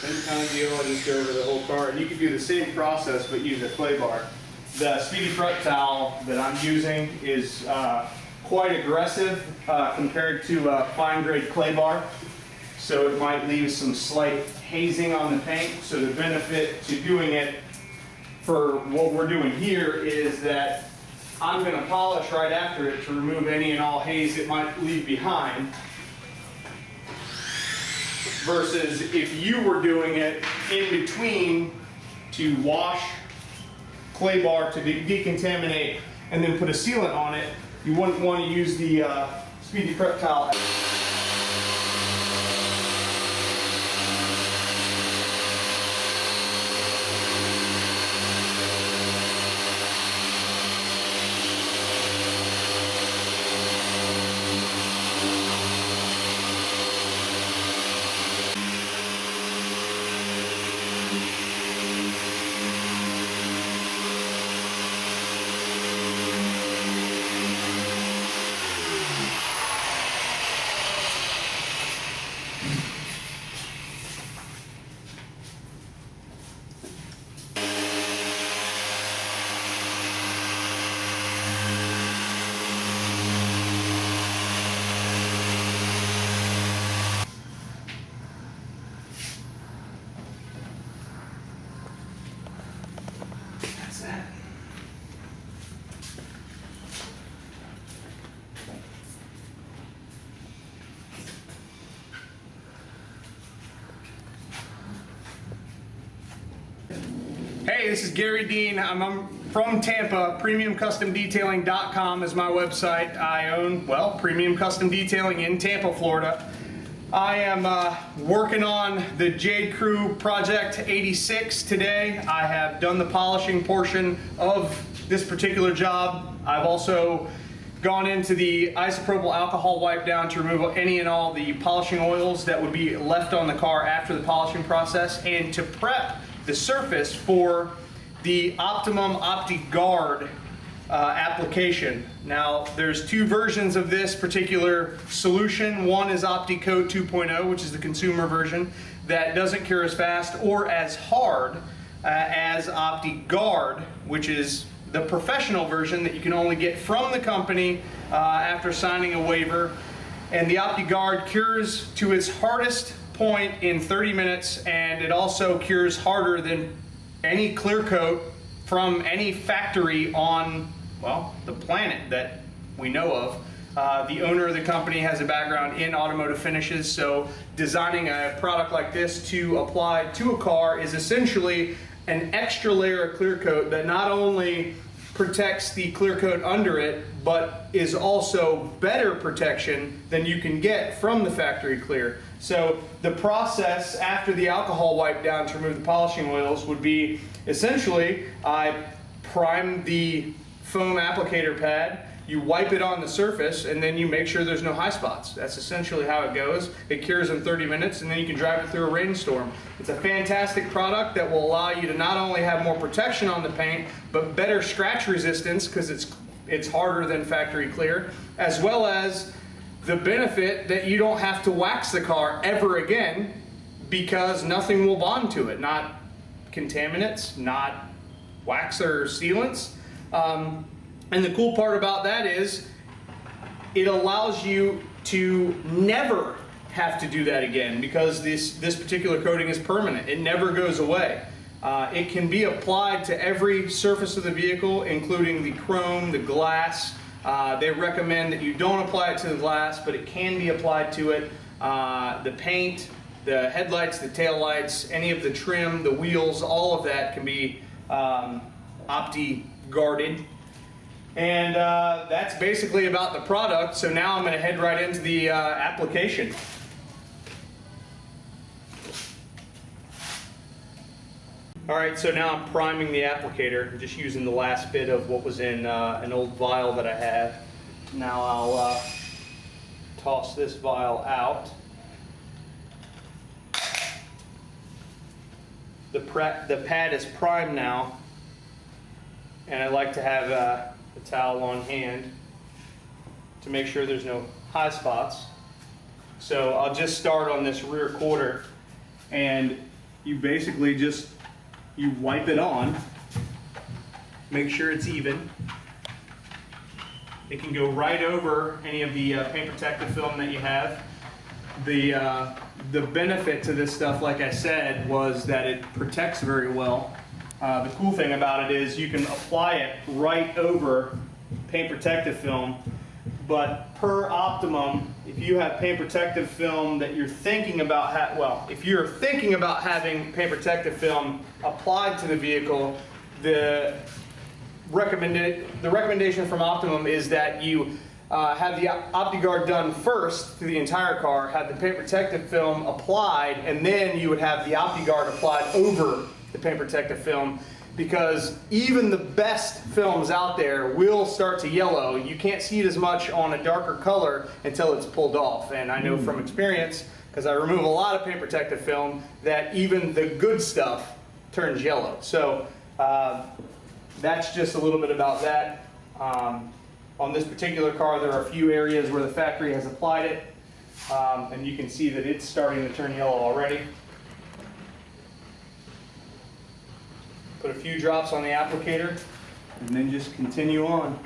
Same kind of deal, I just go over the whole car. And you can do the same process, but use a clay bar. The Speedy Prep towel that I'm using is quite aggressive compared to a fine grade clay bar. So it might leave some slight hazing on the paint. So the benefit to doing it for what we're doing here is that I'm going to polish right after it to remove any and all haze it might leave behind. Versus if you were doing it in between to wash, clay bar to decontaminate, and then put a sealant on it, you wouldn't want to use the Speedy Prep towel. Hey, this is Garry Dean. I'm from Tampa. PremiumCustomDetailing.com is my website. I own, well, Premium Custom Detailing in Tampa, Florida. I am working on the Jade Crew Project86 today. I have done the polishing portion of this particular job. I've also gone into the isopropyl alcohol wipe down to remove any and all the polishing oils that would be left on the car after the polishing process, and to prep the surface for the Optimum Optiguard application. Now, there's two versions of this particular solution. One is OptiCoat 2.0, which is the consumer version that doesn't cure as fast or as hard as Optiguard, which is the professional version that you can only get from the company after signing a waiver. And the Optiguard cures to its hardest point in 30 minutes, and it also cures harder than any clear coat from any factory on, well, the planet that we know of. The owner of the company has a background in automotive finishes, so designing a product like this to apply to a car is essentially an extra layer of clear coat that not only protects the clear coat under it, but is also better protection than you can get from the factory clear. So the process after the alcohol wipe down to remove the polishing oils would be essentially, I prime the foam applicator pad, you wipe it on the surface, and then you make sure there's no high spots. That's essentially how it goes. It cures in 30 minutes, and then you can drive it through a rainstorm. It's a fantastic product that will allow you to not only have more protection on the paint, but better scratch resistance, because it's harder than factory clear, as well as the benefit that you don't have to wax the car ever again, because nothing will bond to it. Not contaminants, not wax or sealants. And the cool part about that is it allows you to never have to do that again, because this particular coating is permanent. It never goes away. It can be applied to every surface of the vehicle, including the chrome, the glass. They recommend that you don't apply it to the glass, but it can be applied to it. The paint, the headlights, the taillights, any of the trim, the wheels, all of that can be Opti-guarded. And that's basically about the product. So now I'm going to head right into the application. Alright, so now I'm priming the applicator. I'm just using the last bit of what was in an old vial that I have. Now I'll toss this vial out. The pad is primed now, and I like to have the towel on hand to make sure there's no high spots. So I'll just start on this rear quarter, and you basically just, you wipe it on, make sure it's even. It can go right over any of the paint protective film that you have. The benefit to this stuff, like I said, was that it protects very well. The cool thing about it is you can apply it right over paint protective film, but per Optimum, if you have paint protective film that you're thinking about, if you're thinking about having paint protective film applied to the vehicle, the recommendation from Optimum is that you have the Optiguard done first to the entire car, have the paint protective film applied, and then you would have the Optiguard applied over the paint protective film, because even the best films out there will start to yellow. You can't see it as much on a darker color until it's pulled off. And I know from experience, because I remove a lot of paint protective film, that even the good stuff turns yellow. So that's just a little bit about that. On this particular car, there are a few areas where the factory has applied it, and you can see that it's starting to turn yellow already. Put a few drops on the applicator, and then just continue on.